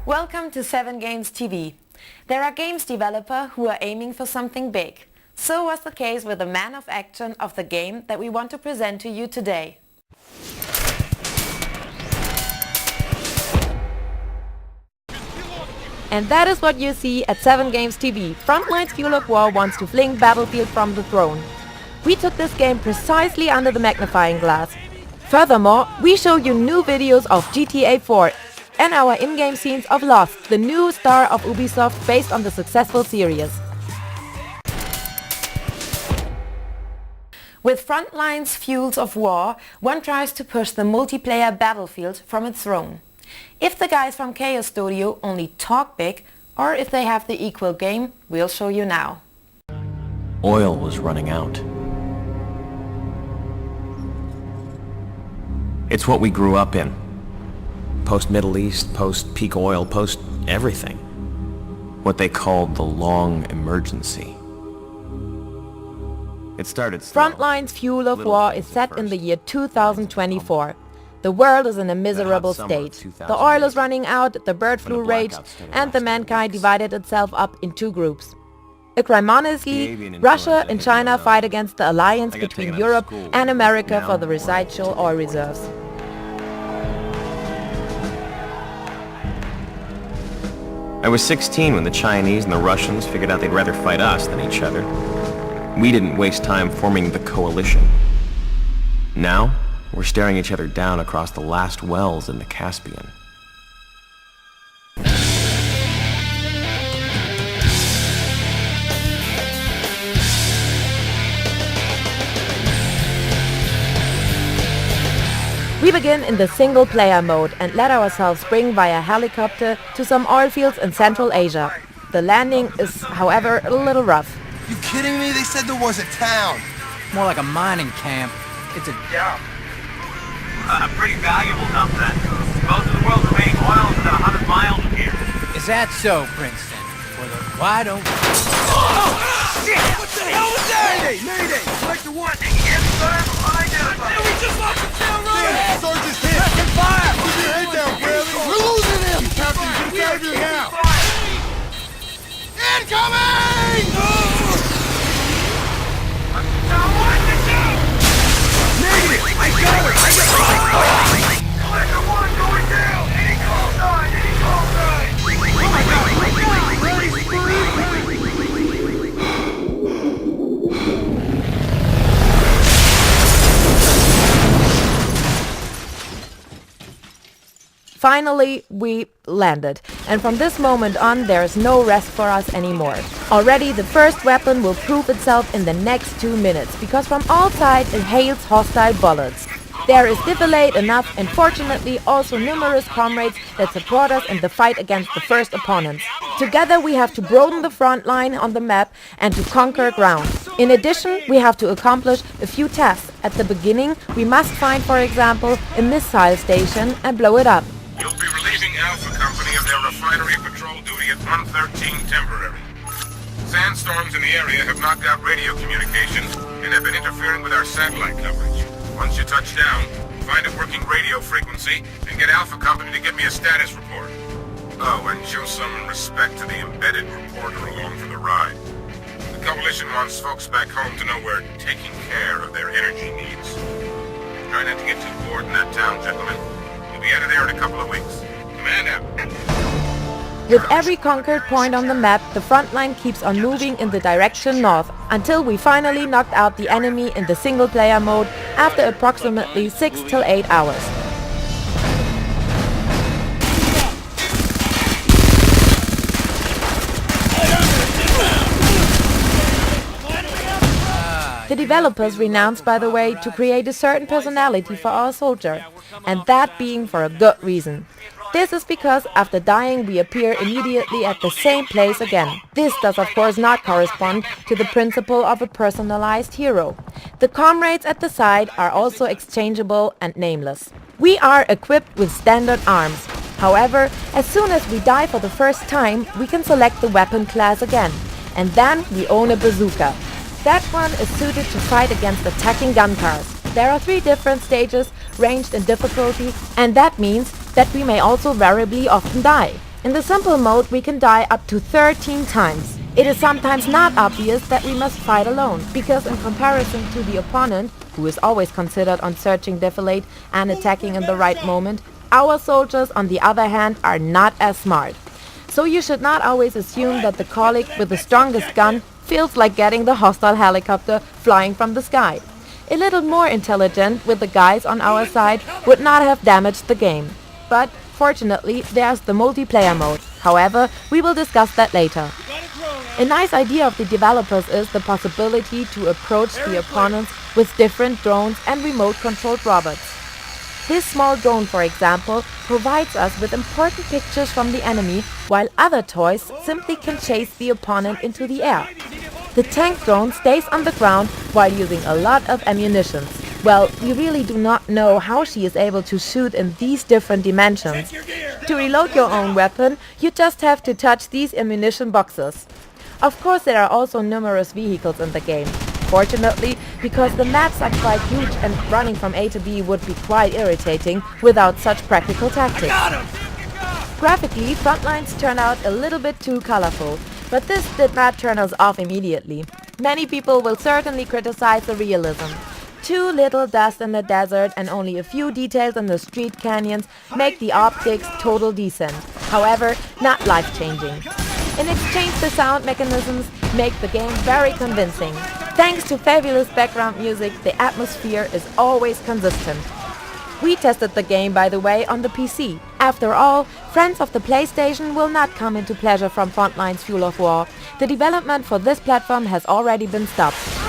Welcome to 7Games TV. There are games developers who are aiming for something big. So was the case with the man of action of the game that we want to present to you today. And that is what you see at 7Games TV. Frontlines Fuel of War wants to fling Battlefield from the throne. We took this game precisely under the magnifying glass. Furthermore, we show you new videos of GTA 4 and our in-game scenes of Lost, the new star of Ubisoft based on the successful series. With Frontlines Fuel of War, one tries to push the multiplayer Battlefield from its throne. If the guys from Chaos Studio only talk big, or if they have the equal game, we'll show you now. Oil was running out. It's what we grew up in. Post-Middle East, post-peak oil, post-everything. What they called the long emergency. It started slow. Frontlines Fuel of War is set in the year 2024. The world is in a miserable state. The oil is running out, the bird flu raged, and the mankind divided itself up in two groups. Acrimoniously, Russia and China fight against the alliance between Europe and America for the residual oil reserves. I was 16 when the Chinese and the Russians figured out they'd rather fight us than each other. We didn't waste time forming the coalition. Now, we're staring each other down across the last wells in the Caspian. We begin in the single-player mode and let ourselves spring via helicopter to some oil fields in Central Asia. The landing is, however, a little rough. You kidding me? They said there was a town. More like a mining camp. It's a dump. A pretty valuable dump then. Most of the world's remaining oil is about 100 miles from here. Is that so, Princeton? Well, then why don't... Oh, shit! What the hell was that? Mayday! Mayday! Sector 1! Yes, sir. Identified. We just lost the town road! Sergeant's hit! Second fire! Keep your head down, Bradley! We're losing him! Captain, get out of here now! Incoming! I got it! Sector 1 going down! Any call sign! Any call sign! Oh my God! Finally, we landed, and from this moment on there is no rest for us anymore. Already the first weapon will prove itself in the next 2 minutes, because from all sides it hails hostile bullets. There is defilade enough and fortunately also numerous comrades that support us in the fight against the first opponents. Together we have to broaden the front line on the map and to conquer ground. In addition, we have to accomplish a few tasks. At the beginning, we must find, for example, a missile station and blow it up. You'll be relieving Alpha Company of their refinery patrol duty at 113 temporary. Sandstorms in the area have knocked out radio communications and have been interfering with our satellite coverage. Once you touch down, find a working radio frequency and get Alpha Company to get me a status report. Oh, and show some respect to the embedded reporter along for the ride. The Coalition wants folks back home to know we're taking care of their energy needs. Try not to get too bored in that town, gentlemen. We'll be out of there in a couple of weeks. Command out. With every conquered point on the map, the front line keeps on moving in the direction north, until we finally knocked out the enemy in the single-player mode after approximately 6 till 8 hours. The developers renounced, by the way, to create a certain personality for our soldier, and that being for a good reason. This is because after dying we appear immediately at the same place again. This does of course not correspond to the principle of a personalized hero. The comrades at the side are also exchangeable and nameless. We are equipped with standard arms. However, as soon as we die for the first time, we can select the weapon class again. And then we own a bazooka. That one is suited to fight against attacking gun cars. There are 3 different stages ranged in difficulty, and that means that we may also variably often die. In the simple mode we can die up to 13 times. It is sometimes not obvious that we must fight alone, because in comparison to the opponent, who is always considered on searching defilade and attacking in the right moment, our soldiers on the other hand are not as smart. So you should not always assume that the colleague with the strongest gun feels like getting the hostile helicopter flying from the sky. A little more intelligent with the guys on our side would not have damaged the game. But fortunately there's the multiplayer mode. However, we will discuss that later. A nice idea of the developers is the possibility to approach the opponents with different drones and remote-controlled robots. This small drone, for example, provides us with important pictures from the enemy, while other toys simply can chase the opponent into the air. The tank drone stays on the ground while using a lot of ammunition. Well, we really do not know how she is able to shoot in these different dimensions. To reload your own weapon, you just have to touch these ammunition boxes. Of course, there are also numerous vehicles in the game. Fortunately, because the maps are quite huge and running from A to B would be quite irritating without such practical tactics. Graphically, Frontlines turned out a little bit too colorful, but this did not turn us off immediately. Many people will certainly criticize the realism. Too little dust in the desert and only a few details in the street canyons make the optics total decent. However, not life-changing. In exchange, the sound mechanisms make the game very convincing. Thanks to fabulous background music, the atmosphere is always consistent. We tested the game, by the way, on the PC. After all, friends of the PlayStation will not come into pleasure from Frontlines Fuel of War. The development for this platform has already been stopped.